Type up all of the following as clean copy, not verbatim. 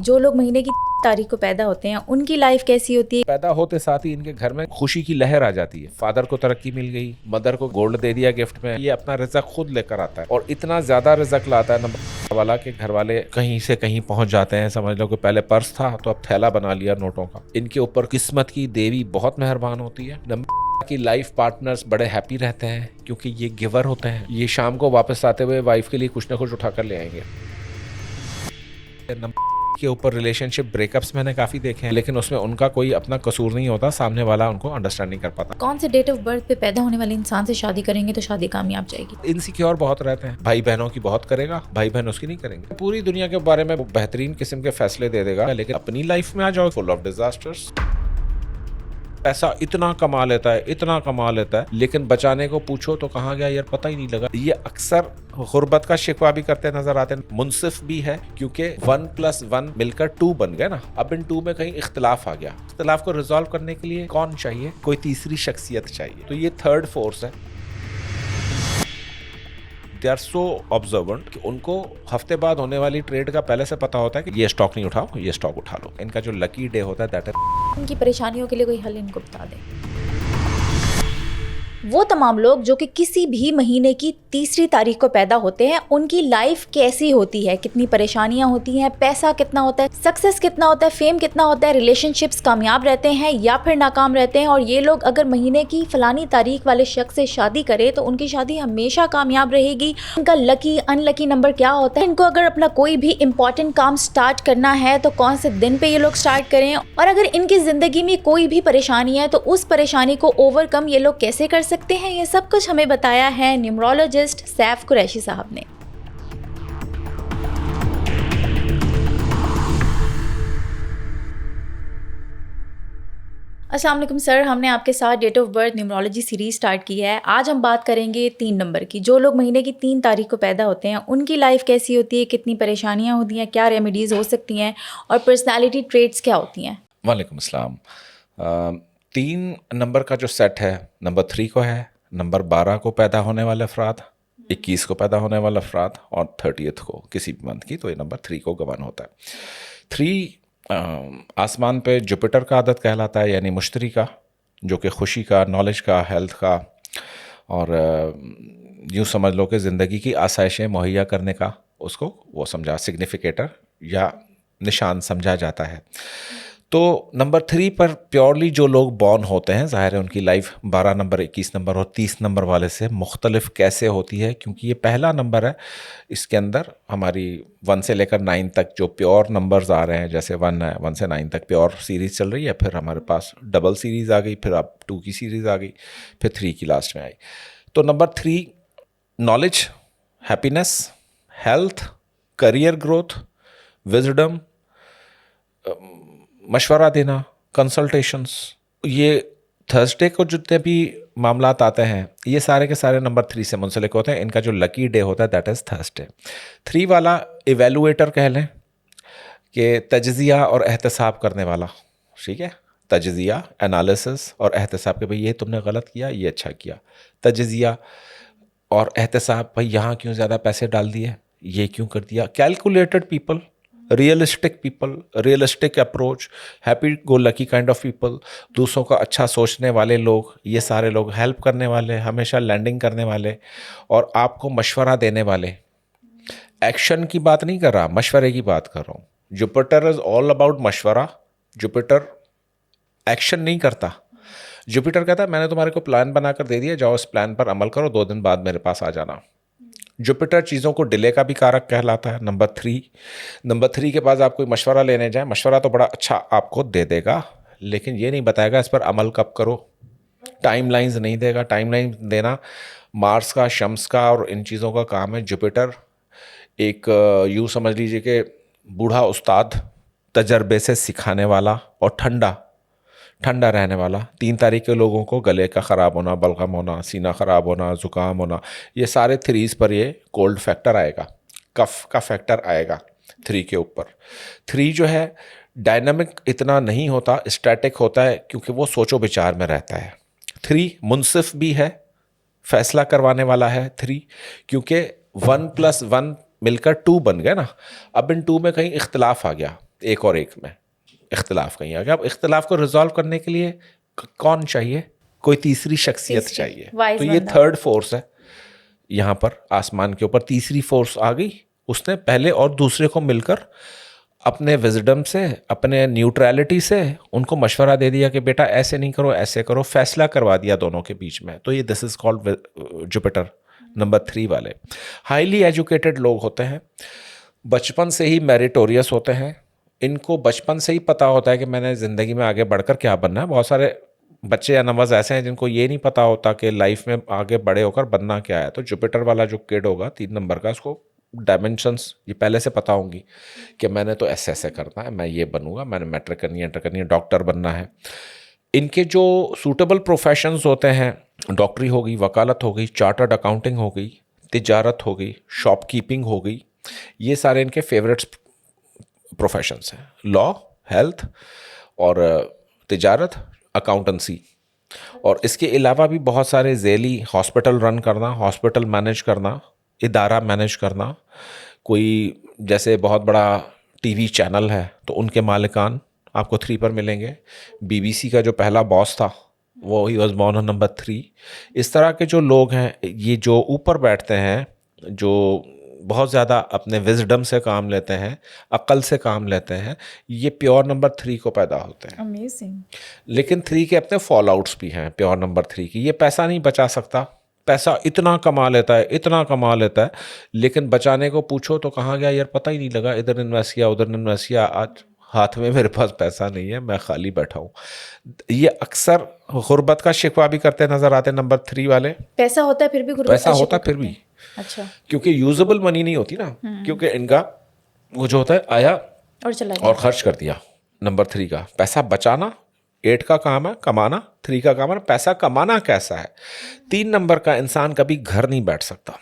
जो लोग महीने की तारीख को पैदा होते हैं उनकी लाइफ कैसी होती है। पैदा होते साथ ही इनके घर में खुशी की लहर आ जाती है। फादर को तरक्की मिल गई, मदर को गोल्ड दे दिया गिफ्ट में। ये अपना रिज़्क खुद लेकर आता है और इतना ज्यादा रिज़्क लाता है नंबर वाला के घर वाले कहीं से कहीं पहुंच जाते हैं। समझ लो कि पहले पर्स था तो अब थैला बना लिया नोटों का। इनके ऊपर किस्मत की देवी बहुत मेहरबान होती है। नंबर की लाइफ पार्टनर्स बड़े हैप्पी रहते हैं क्योंकि ये गिवर होते हैं। ये शाम को वापस आते हुए वाइफ के लिए कुछ ना कुछ उठा कर ले आएंगे। नंबर के ऊपर रिलेशनशिप ब्रेकअप्स मैंने काफी देखे हैं, लेकिन उसमें उनका कोई अपना कसूर नहीं होता, सामने वाला उनको अंडरस्टैंड नहीं कर पाता। कौन से डेट ऑफ बर्थ पे पैदा होने वाले इंसान से शादी करेंगे तो शादी कामयाब जाएगी। इनसिक्योर बहुत रहते हैं। भाई बहनों की बहुत करेगा, भाई बहन उसकी नहीं करेंगे। पूरी दुनिया के बारे में बेहतरीन किस्म के फैसले दे देगा, लेकिन अपनी लाइफ में आ जाओ फुल ऑफ डिजास्टर्स। पैसा इतना कमा लेता है, इतना कमा लेता है, लेकिन बचाने को पूछो तो कहाँ गया यार पता ही नहीं लगा। ये अक्सर गुर्बत का शिकवा भी करते नजर आते हैं। मुनसिफ भी है क्योंकि 1+1 मिलकर 2 बन गए ना। अब इन 2 में कहीं इख्तिलाफ आ गया। इख्तिलाफ को रिजॉल्व करने के लिए कौन चाहिए? कोई तीसरी शख्सियत चाहिए। तो ये थर्ड फोर्स है। दे आर सो ऑब्जर्वेंट कि उनको हफ्ते बाद होने वाली ट्रेड का पहले से पता होता है कि ये स्टॉक नहीं उठाओ, ये स्टॉक उठा लो। इनका जो लकी डे होता है दैट इज। उनकी परेशानियों के लिए कोई हल इनको बता दें। वो तमाम लोग जो कि किसी भी महीने की तीसरी तारीख को पैदा होते हैं, उनकी लाइफ कैसी होती है, कितनी परेशानियां होती हैं, पैसा कितना होता है, सक्सेस कितना होता है, फेम कितना होता है, रिलेशनशिप्स कामयाब रहते हैं या फिर नाकाम रहते हैं। और ये लोग अगर महीने की फलानी तारीख वाले शख्स से शादी करें तो उनकी शादी हमेशा कामयाब रहेगी। उनका लकी अनलकी नंबर क्या होता है, इनको अगर अपना कोई भी इंपॉर्टेंट काम स्टार्ट करना है तो कौन से दिन पे ये लोग स्टार्ट करें, और अगर इनकी जिंदगी में कोई भी परेशानी है तो उस परेशानी को ओवरकम ये लोग कैसे कर सकते हैं। ये सब कुछ हमें बताया है न्यूमरोलॉजिस्ट सैफ कुरैशी साहब ने। अस्सलाम वालेकुम सर, हमने आपके साथ date of birth numerology series start की है। आज हम बात करेंगे 3 नंबर की। जो लोग महीने की 3 तारीख को पैदा होते हैं उनकी लाइफ कैसी होती है, कितनी परेशानियां होती हैं, क्या रेमेडीज हो सकती हैं और पर्सनालिटी ट्रेट्स क्या होती हैं। वालेकुम अस्सलाम। 3 नंबर का जो सेट है, नंबर 3 को है, नंबर 12 को पैदा होने वाले अफराद, 21 को पैदा होने वाला अफराद और 30th को किसी भी मंथ की, तो ये नंबर 3 को गवर्न होता है। 3 आसमान पे जुपिटर का आदत कहलाता है, यानी मुश्तरी का, जो कि खुशी का, नॉलेज का, हेल्थ का और यूँ समझ लो कि ज़िंदगी की आसाइशें मुहैया करने का, उसको वो समझा सिग्निफिकेटर या निशान समझा जाता है। तो नंबर 3 पर प्योरली जो लोग बॉर्न होते हैं, ज़ाहिर है उनकी लाइफ 12 नंबर, 21 नंबर और 30 नंबर वाले से मुख्तलिफ कैसे होती है, क्योंकि ये पहला नंबर है। इसके अंदर हमारी 1 से लेकर 9 तक जो प्योर नंबर्स आ रहे हैं, जैसे 1 है, 1 से 9 तक प्योर सीरीज़ चल रही है। फिर हमारे पास डबल सीरीज़ आ गई, फिर अब 2 की सीरीज़ आ गई, फिर 3 की लास्ट में आई। तो number 3 knowledge, happiness, health, career growth, wisdom, मशवरा देना, कंसल्टेशंस, ये थर्सडे को जितने भी मामलात आते हैं ये सारे के सारे नंबर 3 से मुंसलिक होते हैं। इनका जो लकी डे होता है दैट इज़ थर्सडे। 3 वाला इवेलुएटर कह लें कि तजज़िया और एहतसाब करने वाला, ठीक है। तजज़िया, एनालिसिस और एहतसाब के भाई ये तुमने गलत किया, ये अच्छा किया। तजज़िया और एहतसाब, भाई यहाँ क्यों ज़्यादा पैसे डाल दिए, ये क्यों कर दिया। Calculated people, realistic people, realistic approach, happy go lucky kind of people, दूसरों का अच्छा सोचने वाले लोग, ये सारे लोग, हेल्प करने वाले, हमेशा लैंडिंग करने वाले और आपको मशवरा देने वाले। एक्शन की बात नहीं कर रहा, मशवरे की बात कर रहा हूँ। जुपिटर इज ऑल अबाउट मशवरा। जुपिटर एक्शन नहीं करता। जुपिटर कहता है मैंने तुम्हारे को प्लान बनाकर दे दिया, जाओ इस प्लान पर अमल करो, 2 दिन बाद मेरे पास आ जाना। जुपिटर चीज़ों को डिले का भी कारक कहलाता है। नंबर 3 के पास आप कोई मशवरा लेने जाए, मशवरा तो बड़ा अच्छा आपको दे देगा, लेकिन ये नहीं बताएगा इस पर अमल कब करो। टाइमलाइंस नहीं देगा। टाइमलाइन देना मार्स का, शम्स का और इन चीज़ों का काम है। जुपिटर एक यूँ समझ लीजिए कि बूढ़ा उस्ताद, तजर्बे से सिखाने वाला और ठंडा रहने वाला। 3 तारीख के लोगों को गले का ख़राब होना, बलगम होना, सीना ख़राब होना, ज़ुकाम होना, ये सारे 3s पर ये कोल्ड फैक्टर आएगा, कफ का फैक्टर आएगा 3 के ऊपर। 3 जो है डायनामिक इतना नहीं होता, स्टैटिक होता है, क्योंकि वो सोचो विचार में रहता है। 3 मुनसिफ भी है, फैसला करवाने वाला है 3, क्योंकि 1+1 मिलकर 2 बन गए ना। अब इन 2 में कहीं इख्तिलाफ आ गया, एक और एक में इख्तिलाफ कहीं आ गया। अब इख्तिलाफ को रिजॉल्व करने के लिए कौन चाहिए? कोई तीसरी शख्सियत तीसरी, चाहिए। wise तो ये बंदा। थर्ड फोर्स है यहाँ पर आसमान के ऊपर, तीसरी फोर्स आ गई। उसने पहले और दूसरे को मिलकर अपने विजडम से, अपने न्यूट्रलिटी से उनको मशवरा दे दिया कि बेटा ऐसे नहीं करो, ऐसे करो, फैसला करवा दिया दोनों के बीच में। तो ये this is called Jupiter number 3 वाले। हाईली एजुकेटेड लोग होते हैं, बचपन से ही मेरिटोरियस होते हैं, इनको बचपन से ही पता होता है कि मैंने ज़िंदगी में आगे बढ़कर क्या बनना है। बहुत सारे बच्चे या नवाज ऐसे हैं जिनको ये नहीं पता होता कि लाइफ में आगे बड़े होकर बनना क्या है। तो जुपिटर वाला जो किड होगा 3 नंबर का, उसको डायमेंशंस ये पहले से पता होंगी कि मैंने तो ऐसे ऐसे करना है, मैं ये बनूंगा, मैंने मैट्रिक करनी है, इंटर करनी है, डॉक्टर बनना है। इनके जो सूटेबल प्रोफेशंस होते हैं, डॉक्टरी हो गई, वकालत हो गई, चार्टर्ड अकाउंटिंग हो गई, तिजारत हो गई, शॉपकीपिंग हो गई, ये सारे इनके फेवरेट्स प्रोफेशंस हैं। लॉ, हेल्थ और तिजारत, अकाउंटेंसी। और इसके अलावा भी बहुत सारे झेली, हॉस्पिटल रन करना, हॉस्पिटल मैनेज करना, इदारा मैनेज करना। कोई जैसे बहुत बड़ा टीवी चैनल है तो उनके मालिकान आपको 3 पर मिलेंगे। बीबीसी का जो पहला बॉस था वो he was born on number 3। इस तरह के जो लोग हैं, ये जो ऊपर बैठते हैं, जो बहुत ज़्यादा अपने विजडम से काम लेते हैं, अक्ल से काम लेते हैं, ये प्योर नंबर 3 को पैदा होते हैं। अमेजिंग। लेकिन 3 के अपने फॉल आउट्स भी हैं प्योर नंबर 3 की। ये पैसा नहीं बचा सकता, पैसा इतना कमा लेता है, इतना कमा लेता है, लेकिन बचाने को पूछो तो कहाँ गया यार, पता ही नहीं लगा, इधर इन्वेस्ट किया, उधर इन्वेस्ट किया, आज हाथ में मेरे पास पैसा नहीं है, मैं खाली बैठा हूँ। ये अक्सर गुर्बत का शिकवा भी करते नजर आते हैं नंबर 3 वाले। पैसा होता है फिर भी गुर्बत पैसा का होता शिकवा फिर करते भी, हैं। अच्छा। क्योंकि यूजेबल मनी नहीं होती ना, क्योंकि इनका वो जो होता है आया और चला और गया। खर्च कर दिया। नंबर 3 का पैसा बचाना, 8 का काम है कमाना, 3 का काम है पैसा कमाना। कैसा है, 3 नंबर का इंसान कभी घर नहीं बैठ सकता।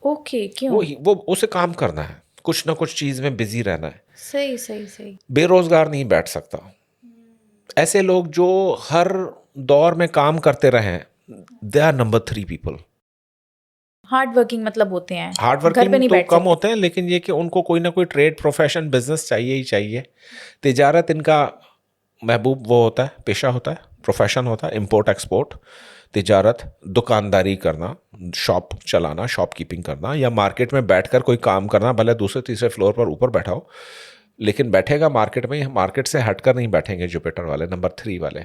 ओके, क्यों? वो उसे काम करना है, कुछ ना कुछ चीज में बिजी रहना है। सही सही सही। बेरोजगार नहीं बैठ सकता। ऐसे लोग जो हर दौर में काम करते रहे हैं, they are number 3 people. Hard working मतलब होते हैं, हार्ड घर पे वर्किंग नहीं तो बैठ कम सकते। होते हैं, लेकिन ये कि उनको कोई ना कोई ट्रेड, प्रोफेशन, बिजनेस चाहिए ही चाहिए। तिजारत इनका महबूब वो होता है, पेशा होता है, प्रोफेशन होता है, इंपोर्ट एक्सपोर्ट, तिजारत, दुकानदारी करना, शॉप चलाना, शॉपकीपिंग करना, या मार्केट में बैठकर कोई काम करना, भले दूसरे तीसरे फ्लोर पर ऊपर बैठा हो, लेकिन बैठेगा मार्केट में, मार्केट से हटकर नहीं बैठेंगे जुपिटर वाले, नंबर 3 वाले।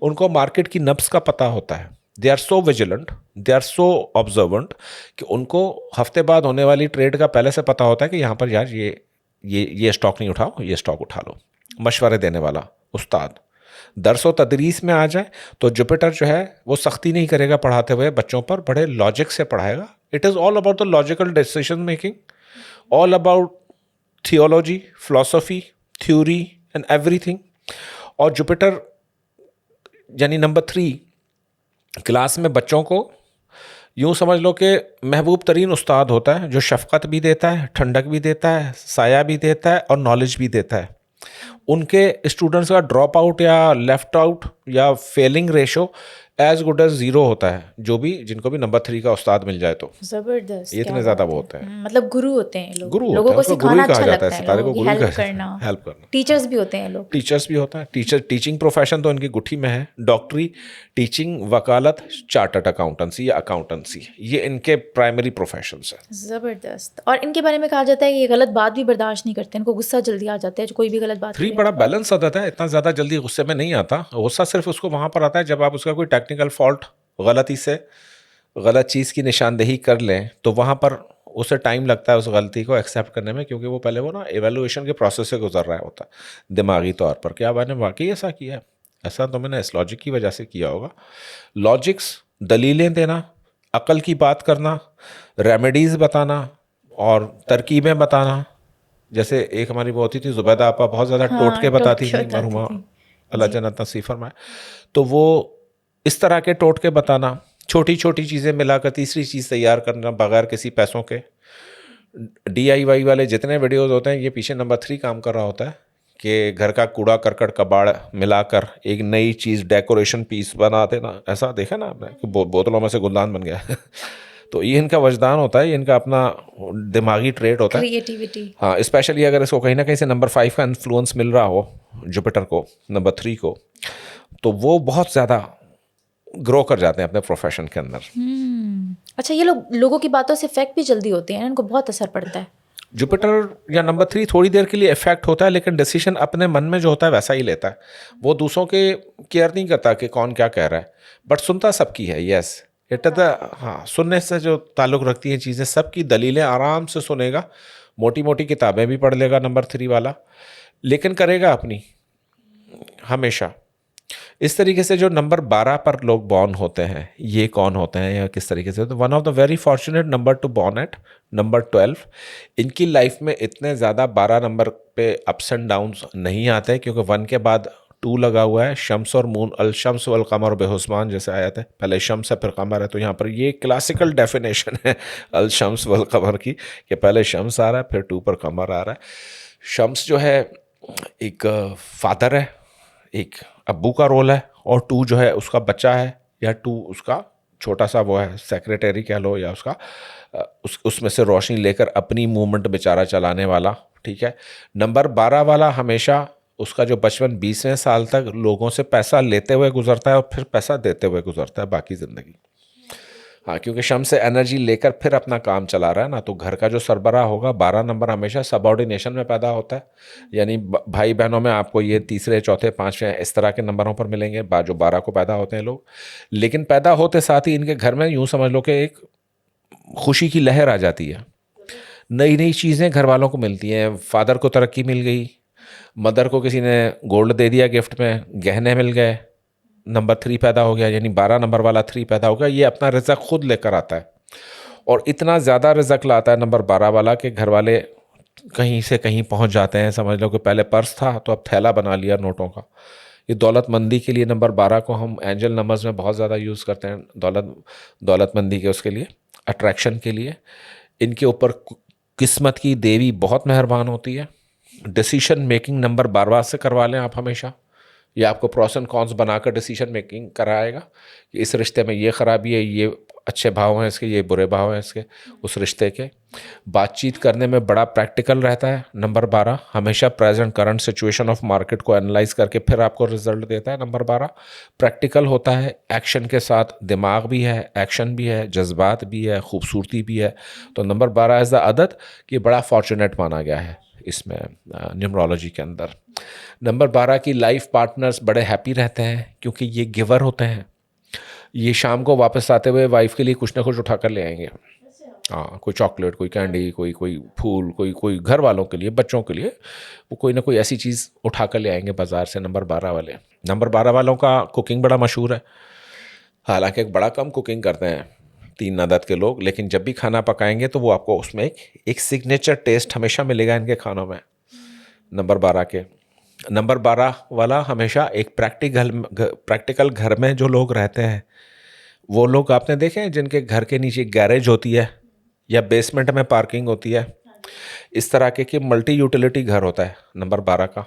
उनको मार्केट की नब्ज का पता होता है। They are so vigilant, they are so observant कि उनको हफ्ते बाद होने वाली ट्रेड का पहले से पता होता है कि यहाँ पर यार ये स्टॉक नहीं उठाओ, ये स्टॉक उठा लो। मशवरे देने वाला उस्ताद। दरसो तदरीस में आ जाए तो जुपिटर जो है वो सख्ती नहीं करेगा पढ़ाते हुए बच्चों पर, बड़े लॉजिक से पढ़ाएगा। It is all about the logical decision making, all about theology, philosophy, theory and everything. और जुपिटर यानी नंबर 3 क्लास में बच्चों को यूँ समझ लो कि महबूब तरीन उस्ताद होता है, जो शफ़क़त भी देता है, ठंडक भी देता है, साया भी देता है और नॉलेज भी देता है। उनके स्टूडेंट्स का ड्रॉप आउट या लेफ्ट आउट या failing ratio as good as 0 होता है, जो भी जिनको भी नंबर 3 का उस्ताद मिल जाए तो। जबरदस्त। ये इतने क्या ज़्यादा बात वो है। होते हैं, मतलब गुरु होते हैं ये लोग, गुरु लोगों होते हैं, को उसको गुरु ही सिखाना कहा अच्छा जाता लगता है, है, सितारे को लोगों की गुरु ही हेल्प कहा जाता करना। है, हेल्प करना। टीचर्स भी होते हैं ये लोग। टीचर्स भी होता है, टीचिंग प्रोफेशन तो इनकी गुठी में है। डॉक्टरी, टीचिंग, वकालत, चार्टर्ड अकाउंटेंसी या अकाउंटेंसी, ये इनके प्राइमरी प्रोफेशंस हैं। जबरदस्त। और इनके बारे में कहा जाता है कि ये गलत बात भी बर्दाश्त नहीं करते, इनको गुस्सा जल्दी आ जाता है, जो कोई भी गलत बात 3 करे। बड़ा बैलेंस आता है, इतना ज़्यादा जल्दी गुस्से में नहीं आता। गुस्सा सिर्फ उसको वहाँ पर आता है जब आप उसका कोई टेक्निकल फॉल्ट, गलती से गलत चीज़ की निशानदेही कर लें, तो वहाँ पर उसे टाइम लगता है उस गलती को एक्सेप्ट करने में, क्योंकि वो पहले वो ना एवेलुएशन के प्रोसेस से गुजर रहा होता है दिमागी तौर पर, क्या मैंने वाकई ऐसा किया है, ऐसा तो मैंने इस लॉजिक की वजह से किया होगा। लॉजिक्स, दलीलें देना, अकल की बात करना, रेमेडीज़ बताना और तरकीबें बताना। जैसे एक हमारी वो होती थी जुबैदा आपा, बहुत ज़्यादा टोट के बताती थी, मरहुमा अल्लाह जन्नत नसीब फरमाए। तो वो इस तरह के टोट के बताना, छोटी छोटी चीज़ें मिलाकर तीसरी चीज़ तैयार करना बगैर किसी पैसों के। DIY वाले जितने वीडियोस होते हैं, ये पीछे नंबर 3 काम कर रहा होता है कि घर का कूड़ा करकट कबाड़ मिलाकर एक नई चीज़, डेकोरेशन पीस बना देना। ऐसा देखा ना आपने कि बोतलों में से गुलदान बन गया तो ये इनका वजदान होता है, ये इनका अपना दिमागी ट्रेट होता है। क्रिएटिविटी। हाँ, स्पेशली अगर इसको कहीं ना कहीं से नंबर 5 का इन्फ्लुएंस मिल रहा हो जुपिटर को, नंबर 3 को, तो वो बहुत ज़्यादा ग्रो कर जाते हैं अपने प्रोफेशन के अंदर। अच्छा, ये लोगों की बातों से इफेक्ट भी जल्दी होते हैं, इनको बहुत असर पड़ता है। जुपिटर या नंबर 3 थोड़ी देर के लिए इफेक्ट होता है, लेकिन डिसीजन अपने मन में जो होता है वैसा ही लेता है। वो दूसरों के केयर नहीं करता कि कौन क्या कह रहा है, बट सुनता सबकी है। यस, इट द हाँ, सुनने से जो ताल्लुक़ रखती हैं चीज़ें, सबकी दलीलें आराम से सुनेगा, मोटी मोटी किताबें भी पढ़ लेगा नंबर 3 वाला, लेकिन करेगा अपनी हमेशा। इस तरीके से जो नंबर 12 पर लोग बॉर्न होते हैं, ये कौन होते हैं या किस तरीके से, तो one of the very fortunate number two born at number 12। इनकी लाइफ में इतने ज़्यादा 12 नंबर पे अप्स एंड डाउन्स नहीं आते, क्योंकि 1 के बाद 2 लगा हुआ है, शम्स और मून, अल शम्स वल कमर बेहुस्मान जैसे आया था, पहले शम्स है फिर कमर है। तो यहाँ पर ये क्लासिकल डेफिनेशन है अल शम्स वल कमर की, कि पहले शम्स आ रहा है फिर 2 पर कमर आ रहा है। शम्स जो है एक फादर है, एक अब्बू का रोल है, और 2 जो है उसका बच्चा है, या 2 उसका छोटा सा वो है, सेक्रेटरी कह लो, या उसका उसमें से रोशनी लेकर अपनी मूवमेंट बेचारा चलाने वाला। ठीक है, नंबर 12 वाला हमेशा उसका जो बचपन 20वें साल तक लोगों से पैसा लेते हुए गुजरता है और फिर पैसा देते हुए गुजरता है बाकी ज़िंदगी। हाँ, क्योंकि शम्स से एनर्जी लेकर फिर अपना काम चला रहा है ना, तो घर का जो सरबराह होगा, 12 नंबर हमेशा सबऑर्डिनेशन में पैदा होता है। यानी भाई बहनों में आपको ये 3रे 4थे 5वें इस तरह के नंबरों पर मिलेंगे, जो 12 को पैदा होते हैं लोग। लेकिन पैदा होते साथ ही इनके घर में यूँ समझ लो कि एक खुशी की लहर आ जाती है, नई नई चीज़ें घर वालों को मिलती हैं। फादर को तरक्की मिल गई, मदर को किसी ने गोल्ड दे दिया गिफ्ट में, गहने मिल गए, नंबर 3 पैदा हो गया, यानी 12 नंबर वाला 3 पैदा हो गया। ये अपना रिज़्क खुद लेकर आता है, और इतना ज़्यादा रिज़्क लाता है नंबर 12 वाला कि घर वाले कहीं से कहीं पहुंच जाते हैं। समझ लो कि पहले पर्स था तो अब थैला बना लिया नोटों का। ये दौलतमंदी के लिए नंबर 12 को हम एंजल नंबर्स में बहुत ज़्यादा यूज़ करते हैं, दौलतमंदी के उसके लिए, अट्रैक्शन के लिए। इनके ऊपर किस्मत की देवी बहुत मेहरबान होती है। डिसीशन मेकिंग नंबर 12 से करवा लें आप हमेशा, ये आपको प्रॉस एंड कॉन्स बनाकर डिसीजन मेकिंग कराएगा कि इस रिश्ते में ये ख़राबी है, ये अच्छे भाव हैं इसके, ये बुरे भाव हैं इसके, उस रिश्ते के। बातचीत करने में बड़ा प्रैक्टिकल रहता है नंबर 12, हमेशा present current situation of market को एनालाइज करके फिर आपको रिजल्ट देता है। नंबर 12 प्रैक्टिकल होता है, एक्शन के साथ दिमाग भी है, एक्शन भी है, जज्बात भी है, खूबसूरती भी है। तो नंबर 12 एज द अदद कि बड़ा फॉर्चुनेट माना गया है इसमें न्यूमरोलॉजी के अंदर। नंबर 12 की लाइफ पार्टनर्स बड़े हैप्पी रहते हैं, क्योंकि ये गिवर होते हैं। ये शाम को वापस आते हुए वाइफ के लिए कुछ ना कुछ उठा कर ले आएंगे। हाँ, कोई चॉकलेट, कोई कैंडी, कोई फूल, कोई घर वालों के लिए, बच्चों के लिए, वो कोई ना कोई ऐसी चीज़ उठा कर ले आएंगे बाज़ार से नंबर 12 वाले। नंबर 12 वालों का कुकिंग बड़ा मशहूर है, हालांकि एक बड़ा कम कुकिंग करते हैं 3 अदद के लोग, लेकिन जब भी खाना पकाएंगे तो वो आपको उसमें एक सिग्नेचर टेस्ट हमेशा मिलेगा इनके खानों में नंबर 12 के। नंबर 12 वाला हमेशा एक प्रैक्टिकल घर में जो लोग रहते हैं, वो लोग आपने देखे हैं जिनके घर के नीचे गैरेज होती है या बेसमेंट में पार्किंग होती है, इस तरह के कि मल्टी यूटिलिटी घर होता है नंबर 12 का।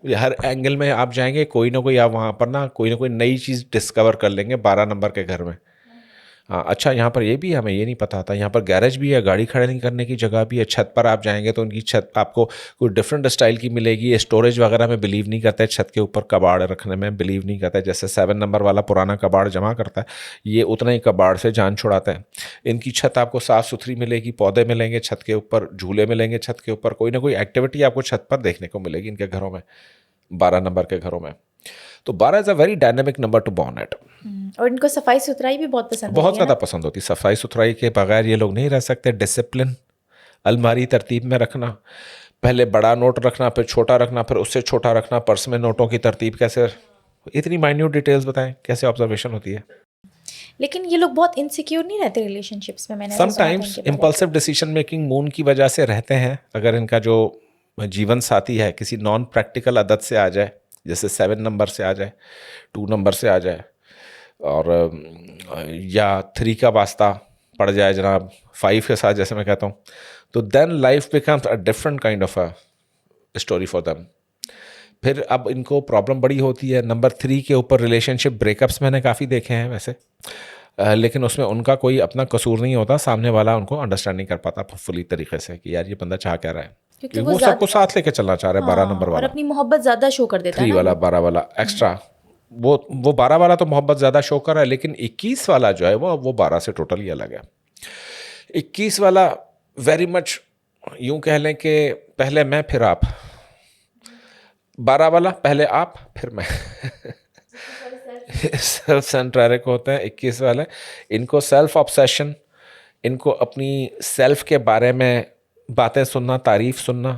हर एंगल में आप जाएंगे, कोई ना कोई आप वहाँ पर ना कोई नई चीज़ डिस्कवर कर लेंगे 12 नंबर के घर में। हाँ, अच्छा, यहाँ पर ये भी हमें ये नहीं पता था, यहाँ पर गैरेज भी है, गाड़ी खड़ी करने की जगह भी है। छत पर आप जाएंगे तो उनकी छत आपको कोई डिफरेंट स्टाइल की मिलेगी। स्टोरेज वगैरह में बिलीव नहीं करते, छत के ऊपर कबाड़ रखने में बिलीव नहीं करते। जैसे 7 नंबर वाला पुराना कबाड़ जमा करता है, ये उतना ही कबाड़ से जान छुड़ाते हैं। इनकी छत आपको साफ़ सुथरी मिलेगी, पौधे मिलेंगे छत के ऊपर, झूले मिलेंगे छत के ऊपर, कोई ना कोई एक्टिविटी आपको छत पर देखने को मिलेगी इनके घरों में, 12 नंबर के घरों में। तो 12 is a very dynamic number two born at. और इनको सफाई सुथराई भी बहुत पसंद बहुत ज़्यादा पसंद होती है। सफाई सुथराई के बगैर ये लोग नहीं रह सकते। डिसिप्लिन, अलमारी तरतीब में रखना, पहले बड़ा नोट रखना, फिर छोटा रखना, फिर उससे छोटा रखना, पर्स में नोटों की तरतीब कैसे, इतनी माइन्यूट डिटेल्स बताएं कैसे ऑब्जर्वेशन होती है। लेकिन ये लोग बहुत इनसिक्योर नहीं रहते रिलेशनशिप्स में, मैंने sometimes impulsive decision making moon की वजह से रहते हैं। अगर इनका जो जीवन साथी है किसी नॉन प्रैक्टिकल आदत से आ जाए, जैसे 7 नंबर से आ जाए, 2 नंबर से आ जाए, और या 3 का वास्ता पड़ जाए जनाब 5 के साथ, जैसे मैं कहता हूँ, तो then life becomes a different kind of a story for them. फिर अब इनको प्रॉब्लम बड़ी होती है नंबर 3 के ऊपर। रिलेशनशिप ब्रेकअप्स मैंने काफ़ी देखे हैं वैसे, लेकिन उसमें उनका कोई अपना कसूर नहीं होता, सामने वाला उनको अंडरस्टैंड नहीं कर पाता फुली तरीके से कि यार ये बंदा चाह क्या रहा है, क्योंकि वो सबको साथ लेके चलना चाह रहा है। 12 नंबर और वाला, अपनी मोहब्बत ज्यादा शो कर देता है 3 ना वाला, 12 वाला एक्स्ट्रा, वो 12 वाला तो मोहब्बत ज़्यादा शो कर रहा है, लेकिन 21 वाला जो है वो 12 से टोटली अलग है। 21 वाला वेरी मच यूं कह लें कि पहले मैं फिर आप, 12 वाला पहले आप फिर मैं सेल्फ सेंट्रिक होते हैं 21 वाले। इनको सेल्फ ऑब्सेशन, इनको अपनी सेल्फ के बारे में बातें सुनना, तारीफ सुनना,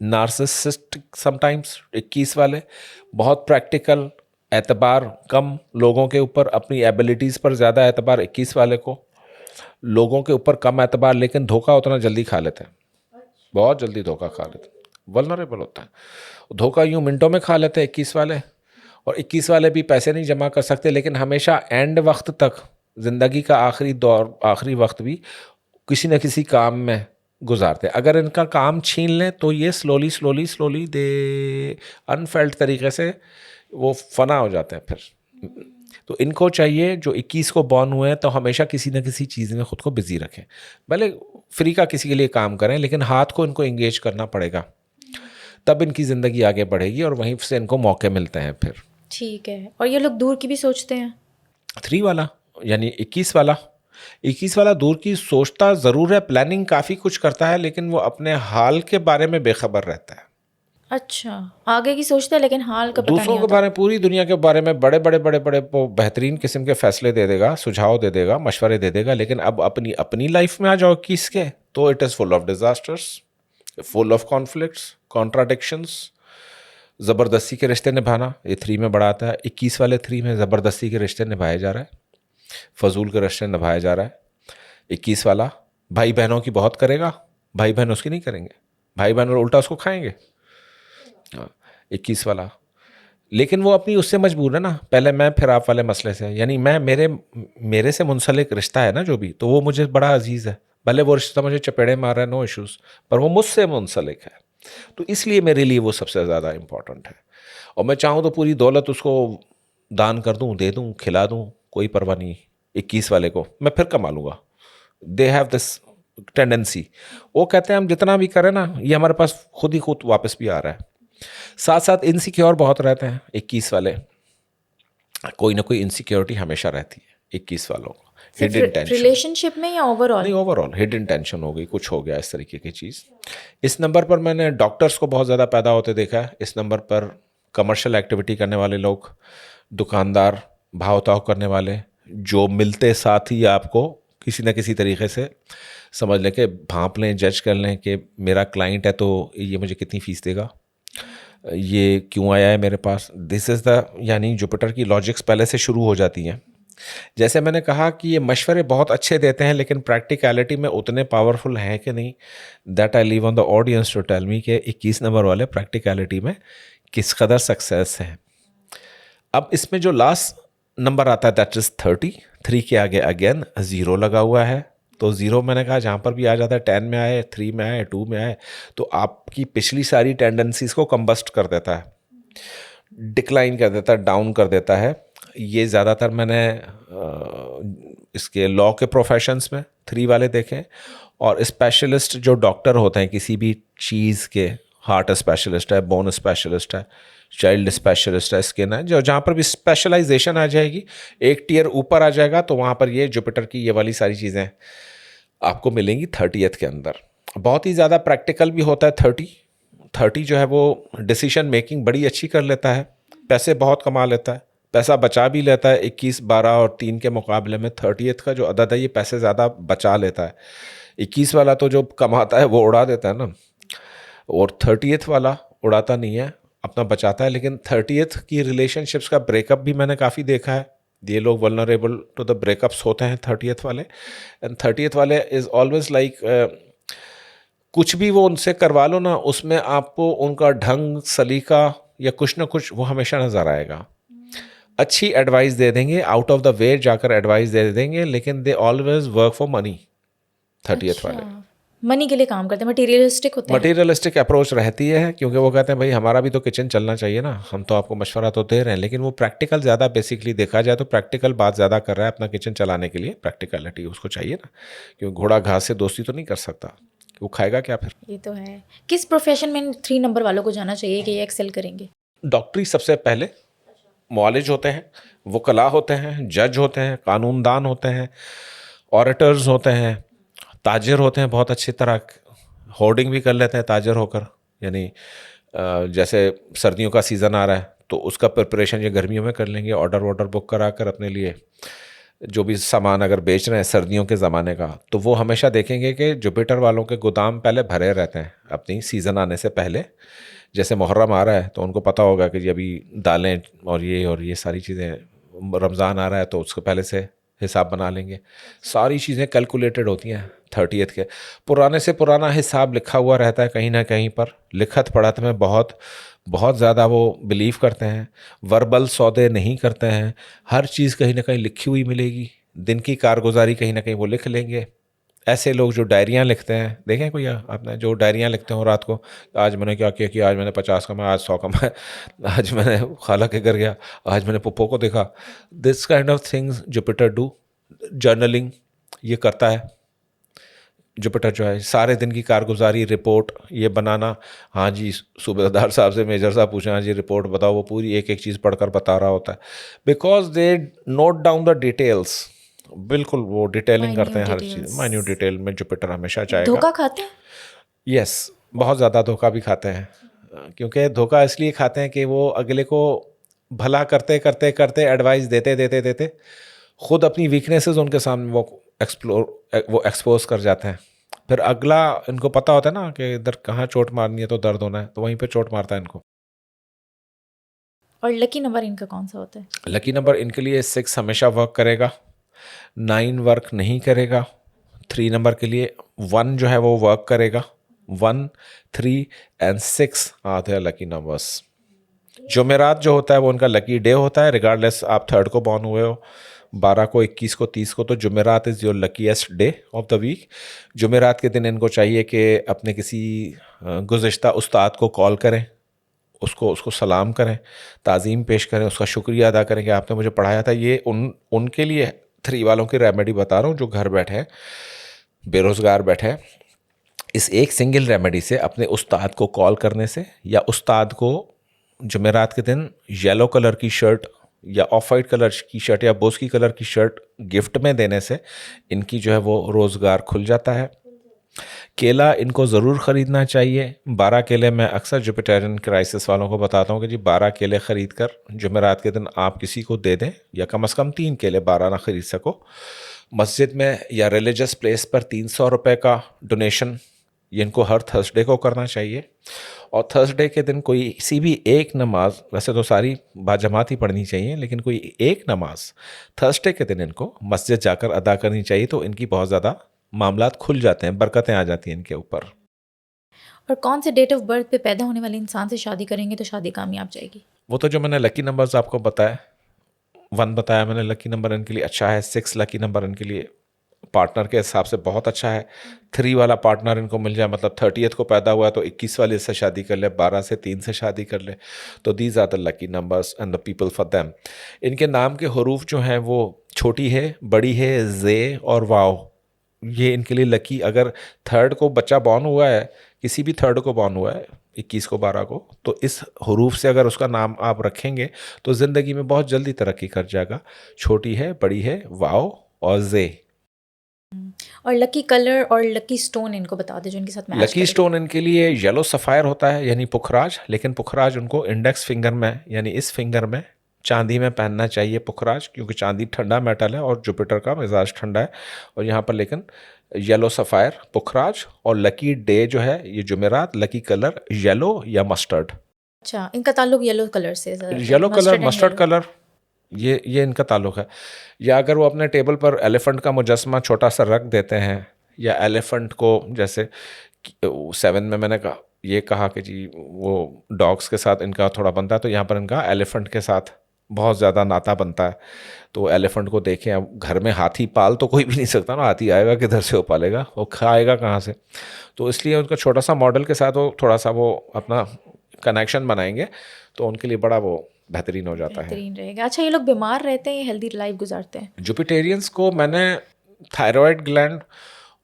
नार्सिसिस्टिक समटाइम्स 21 वाले, बहुत प्रैक्टिकल, एतबार कम लोगों के ऊपर, अपनी एबिलिटीज़ पर ज़्यादा एतबार 21 वाले को, लोगों के ऊपर कम एतबार, लेकिन धोखा उतना जल्दी खा लेते हैं, बहुत जल्दी धोखा खा लेते हैं, वल्नरेबल होता है, धोखा यूं मिनटों में खा लेते हैं 21 वाले। और 21 वाले भी पैसे नहीं जमा कर सकते, लेकिन हमेशा एंड वक्त तक, ज़िंदगी का आखिरी दौर, आखिरी वक्त भी किसी न किसी काम में गुजारते हैं। अगर इनका काम छीन लें तो ये स्लोली दे अनफेल्ट तरीके से वो फना हो जाते हैं फिर। तो इनको चाहिए, जो 21 को बॉर्न हुए हैं, तो हमेशा किसी न किसी चीज़ में ख़ुद को बिजी रखें, भले फ्री का किसी के लिए काम करें, लेकिन हाथ को इनको इंगेज करना पड़ेगा, तब इनकी ज़िंदगी आगे बढ़ेगी और वहीं से इनको मौके मिलते हैं फिर। ठीक है। और ये लोग दूर की भी सोचते हैं? 3 वाला यानी 21 वाला दूर की सोचता ज़रूर है, प्लानिंग काफ़ी कुछ करता है, लेकिन वो अपने हाल के बारे में बेखबर रहता है। अच्छा, आगे की सोचता है लेकिन हाल का पता दूसरों नहीं के होता। बारे में, पूरी दुनिया के बारे में बड़े वो बेहतरीन किस्म के फैसले दे देगा, सुझाव दे देगा, मशवरे दे देगा, लेकिन अब अपनी लाइफ में आ जाओ किसके, तो it is full of disasters, full of conflicts, contradictions, ज़बरदस्ती के रिश्ते निभाना, ये 3 में बड़ा आता है। 21 वाले 3 में ज़बरदस्ती के रिश्ते निभाए जा रहा है, फजूल के रिश्ते निभाया जा रहा है। 21 वाला भाई बहनों की बहुत करेगा, भाई बहन उसकी नहीं करेंगे, भाई बहन उल्टा उसको खाएंगे। 21 वाला, लेकिन वो अपनी उससे मजबूर है ना, पहले मैं फिर आप वाले मसले से, यानी मैं मेरे से मुंसलिक रिश्ता है ना जो भी, तो वो मुझे बड़ा अजीज़ है, भले वो रिश्ता मुझे चपेड़े मार रहा है, नो इश्यूज़, पर वो मुझसे मुंसलिक है, तो इसलिए मेरे लिए वो सबसे ज़्यादा इम्पॉर्टेंट है। और मैं चाहूँ तो पूरी दौलत उसको दान कर दूँ, दे दूँ, खिला दूँ, कोई परवाह नहीं, 21 वाले को मैं फिर कमा लूँगा। दे हैव दिस टेंडेंसी, वो कहते हैं हम जितना भी करें ना, ये हमारे पास खुद ही खुद वापस भी आ रहा है। साथ साथ इनसिक्योर बहुत रहते हैं 21 वाले, कोई ना कोई इनसिक्योरिटी हमेशा रहती है 21 वालों को, हिडन टेंशन, रिलेशनशिप में या ओवरऑल? नहीं, ओवरऑल हिडन टेंशन हो गई, कुछ हो गया इस तरीके की चीज़। इस नंबर पर मैंने डॉक्टर्स को बहुत ज़्यादा पैदा होते देखा है, इस नंबर पर कमर्शियल एक्टिविटी करने वाले लोग, दुकानदार, भाव-ताव करने वाले, जो मिलते साथ ही आपको किसी न किसी तरीके से समझ लें कि भांप लें, जज कर लें कि मेरा क्लाइंट है तो ये मुझे कितनी फ़ीस देगा, ये क्यों आया है मेरे पास, दिस इज़ द, यानी जुपिटर की लॉजिक्स पहले से शुरू हो जाती हैं। जैसे मैंने कहा कि ये मशवरे बहुत अच्छे देते हैं, लेकिन प्रैक्टिकलिटी में उतने पावरफुल हैं कि नहीं, that I leave on the audience to tell me कि 21 नंबर वाले प्रैक्टिकलिटी में किस कदर सक्सेस हैं। अब इसमें जो लास्ट नंबर आता है दैट इज़ 30, 3 के आगे अगेन 0 लगा हुआ है, तो 0 मैंने कहा जहाँ पर भी आ जाता है, 10 में आए, 3 में आए, 2 में आए, तो आपकी पिछली सारी टेंडेंसीज़ को कंबस्ट कर देता है, डिक्लाइन कर देता है, डाउन कर देता है। ये ज़्यादातर मैंने इसके लॉ के प्रोफेशंस में 3 वाले देखे, और स्पेशलिस्ट जो डॉक्टर होते हैं किसी भी चीज़ के, हार्ट स्पेशलिस्ट है, बोन स्पेशलिस्ट है, चाइल्ड स्पेशलिस्ट है, स्किन है, जो जहाँ पर भी स्पेशलाइजेशन आ जाएगी, एक टियर ऊपर आ जाएगा, तो वहाँ पर ये जुपिटर की ये वाली सारी चीज़ें आपको मिलेंगी 30th के अंदर। बहुत ही ज़्यादा प्रैक्टिकल भी होता है 30 जो है वो डिसीजन मेकिंग बड़ी अच्छी कर लेता है, पैसे बहुत कमा लेता है, पैसा बचा भी लेता है। 21, 12 और 3 के मुकाबले में 30th का जो अदद है ये पैसे ज़्यादा बचा लेता है। 21 वाला तो जो कमाता है वो उड़ा देता है ना, और 30th वाला उड़ाता नहीं है, अपना बचाता है। लेकिन 30th की रिलेशनशिप्स का ब्रेकअप भी मैंने काफ़ी देखा है, ये लोग वल्नरेबल टू द ब्रेकअप्स होते हैं 30th वाले। एंड 30th वाले इज़ ऑलवेज लाइक, कुछ भी वो उनसे करवा लो ना, उसमें आपको उनका ढंग, सलीका या कुछ ना कुछ वो हमेशा नज़र आएगा। अच्छी एडवाइस दे देंगे, आउट ऑफ द वे जाकर एडवाइस दे देंगे, लेकिन they always work for money 30th वाले। मनी के लिए काम करते हैं, मटेरियलिस्टिक होते हैं। मटेरियलिस्टिक अप्रोच रहती है, क्योंकि वो कहते हैं भाई हमारा भी तो किचन चलना चाहिए ना, हम तो आपको मशवरा तो दे रहे हैं, लेकिन वो प्रैक्टिकल ज़्यादा, बेसिकली देखा जाए तो प्रैक्टिकल बात ज़्यादा कर रहा है अपना किचन चलाने के लिए। प्रैक्टिकलिटी उसको चाहिए ना, क्योंकि घोड़ा घास से दोस्ती तो नहीं कर सकता, वो खाएगा क्या फिर। ये तो है। किस प्रोफेशन में 3 नंबर वालों को जाना चाहिए कि ये एक्सेल करेंगे? डॉक्टरी सबसे पहले, मुआलिज होते हैं, वकला होते हैं, जज होते हैं, कानूनदान होते हैं, ऑडिटर्स होते हैं, ताजिर होते हैं, बहुत अच्छी तरह होर्डिंग भी कर लेते हैं ताजिर होकर, यानी जैसे सर्दियों का सीज़न आ रहा है तो उसका प्रिपरेशन ये गर्मियों में कर लेंगे, ऑर्डर वॉर्डर बुक करा कर अपने लिए जो भी सामान अगर बेच रहे हैं सर्दियों के ज़माने का, तो वो हमेशा देखेंगे कि जुपिटर वालों के गोदाम पहले भरे रहते हैं अपनी सीज़न आने से पहले। जैसे मुहर्रम आ रहा है तो उनको पता होगा कि जी अभी दालें और ये सारी चीज़ें, रमज़ान आ रहा है तो उसको पहले से हिसाब बना लेंगे। सारी चीज़ें कैलकुलेटेड होती हैं 30th के, पुराने से पुराना हिसाब लिखा हुआ रहता है कहीं ना कहीं पर। लिखत पढ़त में बहुत बहुत ज़्यादा वो बिलीव करते हैं, वर्बल सौदे नहीं करते हैं, हर चीज़ कहीं ना कहीं लिखी हुई मिलेगी, दिन की कारगुजारी कहीं ना कहीं वो लिख लेंगे। ऐसे लोग जो डायरियाँ लिखते हैं, देखें कोई आपने जो डायरियाँ लिखते हो रात को, आज मैंने क्या किया कि आज मैंने 50 कमाया, आज 100 कमाया, आज मैंने खाला के घर गया, आज मैंने पुप्पो को देखा। This kind of things Jupiter do, journaling ये करता है जुपिटर जो है। सारे दिन की कारगुजारी रिपोर्ट ये बनाना, हाँ जी सूबेदार साहब से मेजर साहब पूछे, हाँ जी रिपोर्ट बताओ, वो पूरी एक एक चीज़ पढ़कर बता रहा होता है, because they note down the details. बिल्कुल वो डिटेलिंग करते हैं हर चीज़, माइन्यूट डिटेल में जुपिटर हमेशा चाहेगा। धोखा खाते हैं? यस, बहुत ज़्यादा धोखा भी खाते हैं, क्योंकि धोखा इसलिए खाते हैं कि वो अगले को भला करते करते करते एडवाइस देते देते देते खुद अपनी वीकनेसेस उनके सामने वो एक्सपोज कर जाते हैं। फिर अगला इनको पता होता है ना कि इधर कहाँ चोट मारनी है तो दर्द होना है, तो वहीं पे चोट मारता है इनको। और लकी नंबर इनका कौन सा होता है? लकी नंबर इनके लिए 6 हमेशा वर्क करेगा, 9 वर्क नहीं करेगा। 3 नंबर के लिए 1 जो है वो वर्क करेगा। 1, 3 एंड 6 आते हैं लकी नंबर्स। जुमेरात जो होता है वो उनका लकी डे होता है, रिगार्डलेस आप 3rd को बॉर्न हुए हो, 12 को, 21 को, 30 को, तो जुमेरात is your luckiest day of the week. जुमेरात के दिन इनको चाहिए कि अपने किसी गुज़िश्ता उस्ताद को कॉल करें, उसको सलाम करें, ताज़ीम पेश करें, उसका शुक्रिया अदा करें कि आपने मुझे पढ़ाया था। ये उनके लिए 3 वालों की रेमेडी बता रहा हूँ जो घर बैठे हैं, बेरोज़गार बैठे हैं। इस एक सिंगल रेमेडी से, अपने उस्ताद को कॉल करने से, या उस्ताद को जुमेरात के दिन येलो कलर की शर्ट या ऑफ वाइट कलर की शर्ट या बोस्की कलर की शर्ट गिफ्ट में देने से इनकी जो है वो रोज़गार खुल जाता है। केला इनको ज़रूर ख़रीदना चाहिए। 12 केले मैं अक्सर जुपिटेरियन क्राइसिस वालों को बताता हूँ कि जी 12 केले ख़रीद कर जुमेरात के दिन आप किसी को दे दें, या कम से कम 3 केले, 12 ना ख़रीद सको। मस्जिद में या रिलीजियस प्लेस पर 300 रुपये का डोनेशन ये इनको हर थर्सडे को करना चाहिए। और थर्सडे के दिन कोई सी भी एक नमाज, वैसे तो सारी बाजमात ही पढ़नी चाहिए, लेकिन कोई एक नमाज थर्सडे के दिन इनको मस्जिद जाकर अदा करनी चाहिए, तो इनकी बहुत ज़्यादा मामलात खुल जाते हैं, बरकतें आ जाती हैं इनके ऊपर। और कौन से डेट ऑफ बर्थ पे पैदा होने वाले इंसान से शादी करेंगे तो शादी कामयाब जाएगी? वो तो जो मैंने लकी नंबर्स आपको बताया, 1 बताया मैंने लकी नंबर इनके लिए अच्छा है, 6 लकी नंबर इनके लिए पार्टनर के हिसाब से बहुत अच्छा है। 3 वाला पार्टनर इनको मिल जाए, मतलब 30th को पैदा हुआ है तो 21 वाले से शादी कर ले, 12 से 3 से शादी कर ले, तो these are the lucky numbers and the people for them. इनके नाम के हरूफ जो हैं वो छोटी है, बड़ी है, जे और वाव, ये इनके लिए लकी। अगर 3rd को बच्चा बॉर्न हुआ है, किसी भी 3rd को बॉर्न हुआ है, 21 को, 12 को, तो इस हरूफ से अगर उसका नाम आप रखेंगे तो ज़िंदगी में बहुत जल्दी तरक्की कर जाएगा। छोटी है, बड़ी है, वाव और जे। और लकी कलर और लकी स्टोन इनको बता दे जो इनके साथ मैच लकी स्टोन इनके लिए येलो सफ़ायर होता है, यानी पुखराज, लेकिन पुखराज उनको इंडेक्स फिंगर में, यानी इस फिंगर में चांदी में पहनना चाहिए पुखराज, क्योंकि चांदी ठंडा मेटल है और जुपिटर का मिजाज ठंडा है। और यहाँ पर लेकिन येलो सफ़ायर, पुखराज, और लकी डे जो है ये जुमेरात, लकी कलर येलो या मस्टर्ड। अच्छा, इनका ताल्लुक येलो कलर से? येलो कलर, मस्टर्ड कलर, ये इनका ताल्लुक है। या अगर वो अपने टेबल पर एलिफेंट का मुजस्मा छोटा सा रख देते हैं, या एलिफेंट को, जैसे 7 में मैंने कहा कि जी वो डॉग्स के साथ इनका थोड़ा बनता है, तो यहाँ पर इनका एलिफेंट के साथ बहुत ज़्यादा नाता बनता है। तो एलिफेंट को देखें, अब घर में हाथी पाल तो कोई भी नहीं सकता ना, हाथी आएगा किधर से वो पालेगा, वो खाएगा कहाँ से। तो इसलिए उनका छोटा सा मॉडल के साथ वो थोड़ा सा वो अपना कनेक्शन बनाएंगे तो उनके लिए बड़ा वो बेहतरीन हो जाता है। बेहतरीन रहेगा। अच्छा, ये लोग बीमार रहते हैं या हेल्दी लाइफ गुजारते हैं? जुपिटेरियंस को मैंने थायराइड ग्लैंड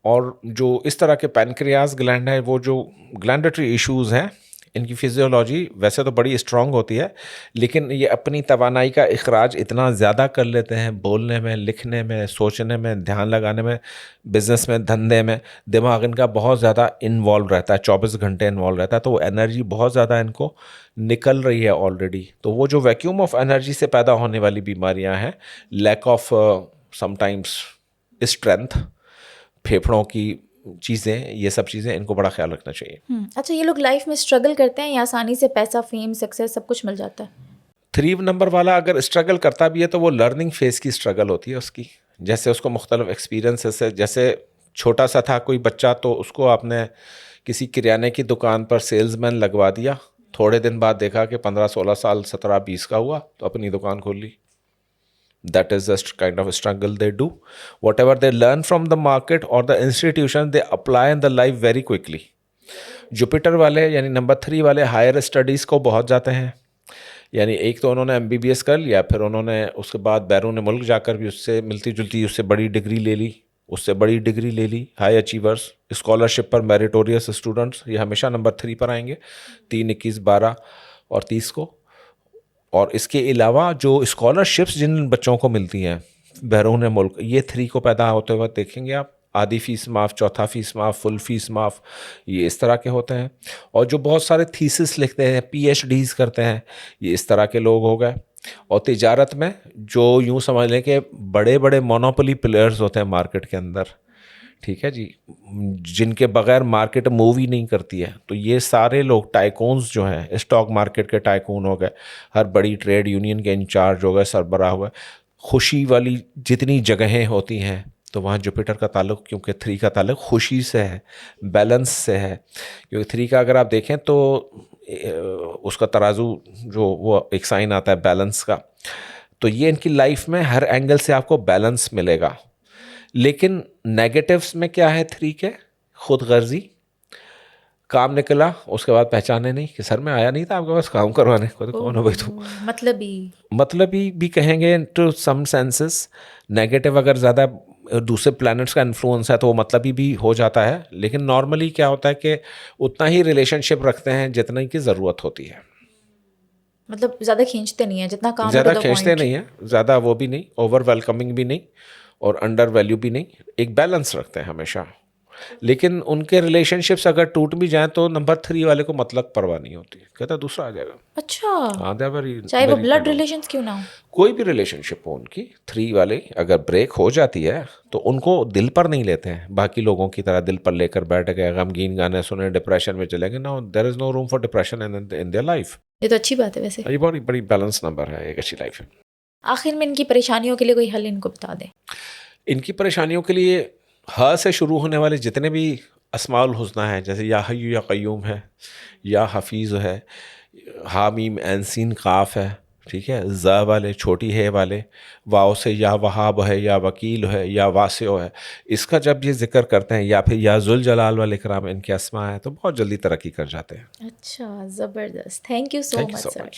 और जो इस तरह के पैनक्रियाज ग्लैंड है, वो जो ग्लैंडेटरी इश्यूज़ हैं, इनकी फिजियोलॉजी वैसे तो बड़ी स्ट्रांग होती है, लेकिन ये अपनी तवानाई का इखराज इतना ज़्यादा कर लेते हैं बोलने में, लिखने में, सोचने में, ध्यान लगाने में, बिज़नेस में, धंधे में, दिमाग इनका बहुत ज़्यादा इन्वॉल्व रहता है, 24 घंटे इन्वॉल्व रहता है। तो वो एनर्जी बहुत ज़्यादा इनको निकल रही है ऑलरेडी। तो वो जो वैक्यूम ऑफ एनर्जी से पैदा होने वाली बीमारियां हैं, लैक ऑफ समटाइम्स स्ट्रेंथ, फेफड़ों की चीज़ें, ये सब चीज़ें, इनको बड़ा ख्याल रखना चाहिए। अच्छा, ये लोग लाइफ में स्ट्रगल करते हैं या आसानी से पैसा, फेम, सक्सेस सब कुछ मिल जाता है? 3 नंबर वाला अगर स्ट्रगल करता भी है तो वो लर्निंग फेज़ की स्ट्रगल होती है उसकी। जैसे उसको मुख्तलिफ एक्सपीरियंसेस है, जैसे छोटा सा था कोई बच्चा तो उसको आपने किसी किराने की दुकान पर सेल्समैन लगवा दिया, थोड़े दिन बाद देखा कि 15-16 साल, 17-20 का हुआ तो अपनी दुकान खोल ली। That is the kind of struggle they do. Whatever they learn from the market or the institution, they apply in the life very quickly. Jupiter वाले यानी नंबर 3 वाले हायर स्टडीज़ को बहुत जाते हैं। यानी एक तो उन्होंने MBBS कर लिया, फिर उन्होंने उसके बाद बैरून मुल्क जाकर भी उससे मिलती जुलती उससे बड़ी डिग्री ले ली, उससे बड़ी डिग्री ले ली। हाई अचीवर्स, स्कॉलरशिप पर मेरिटोरियस स्टूडेंट्स, ये हमेशा नंबर 3 पर आएंगे, 3, 21, 12 और 30 को। और इसके अलावा जो स्कॉलरशिप्स जिन बच्चों को मिलती हैं बैरून मुल्क, ये 3 को पैदा होते हुए देखेंगे आप। आधी फीस माफ़, चौथा फीस माफ़, फुल फीस माफ़, ये इस तरह के होते हैं। और जो बहुत सारे थीसिस लिखते हैं, PhDs करते हैं, ये इस तरह के लोग हो गए। और तिजारत में जो यूँ समझ लें कि बड़े बड़े मोनोपोली प्लेयर्स होते हैं मार्केट के अंदर, ठीक है जी, जिनके बगैर मार्केट मूव ही नहीं करती है, तो ये सारे लोग टाइकून्स जो हैं, स्टॉक मार्केट के टाइकून हो गए, हर बड़ी ट्रेड यूनियन के इंचार्ज हो गए, सरबराह हुए। खुशी वाली जितनी जगहें होती हैं तो वहाँ जुपिटर का ताल्लुक, क्योंकि 3 का ताल्लुक खुशी से है, बैलेंस से है। क्योंकि 3 का अगर आप देखें तो उसका तराजू जो वो एक साइन आता है बैलेंस का, तो ये इनकी लाइफ में हर एंगल से आपको बैलेंस मिलेगा। लेकिन नेगेटिव्स में क्या है 3 के? खुद गर्जी, काम निकला उसके बाद पहचाने नहीं कि सर मैं आया नहीं था आपके पास काम करवाने को, तो कौन हो भाई तू? मतलबी भी कहेंगे टू सम सेंसेस। नेगेटिव अगर ज़्यादा दूसरे प्लैनेट्स का इन्फ्लुएंस है तो वो मतलबी भी हो जाता है। लेकिन नॉर्मली क्या होता है कि उतना ही रिलेशनशिप रखते हैं जितना की ज़रूरत होती है। मतलब ज़्यादा खींचते नहीं है, जितना काम ज़्यादा खींचते नहीं है, ज़्यादा वो भी नहीं, ओवर वेलकमिंग भी नहीं और अंडर वैल्यू भी नहीं, एक बैलेंस रखते हैं हमेशा। लेकिन उनके रिलेशनशिप्स अगर टूट भी जाएं तो नंबर 3 वाले को मतलब परवाह नहीं होती, कहता दूसरा आ जाएगा। अच्छा, हाँ, चाहे वो ब्लड रिलेशंस क्यों ना हो, कोई भी रिलेशनशिप हो उनकी, 3 वाले अगर ब्रेक हो जाती है तो उनको दिल पर नहीं लेते हैं, बाकी लोगों की तरह दिल पर लेकर बैठ गए, गमगीन गाने सुने, डिप्रेशन में चले गए। No, there is no room for depression in their life. ये तो अच्छी बात है वैसे, ये बड़ी बड़ी बैलेंस नंबर है, एक अच्छी लाइफ है। आखिर में इनकी परेशानियों के लिए कोई हल इनको बता दें। इनकी परेशानियों के लिए ह से शुरू होने वाले जितने भी अस्माउल हुस्ना है, जैसे या हय्यू या क़य्यूम है, या हफीज़ है, हा मीम ऐन सीन काफ है, ठीक है, ज़ वाले, छोटी है वाले, वाव से या वहाब है, या वकील है, या वासिओ है, इसका जब ये जिक्र करते हैं, या फिर या जुल जलाल वाल इकराम इनके अस्मा है, तो बहुत जल्दी तरक्की कर जाते हैं। अच्छा, ज़बरदस्त, thank you so much sir.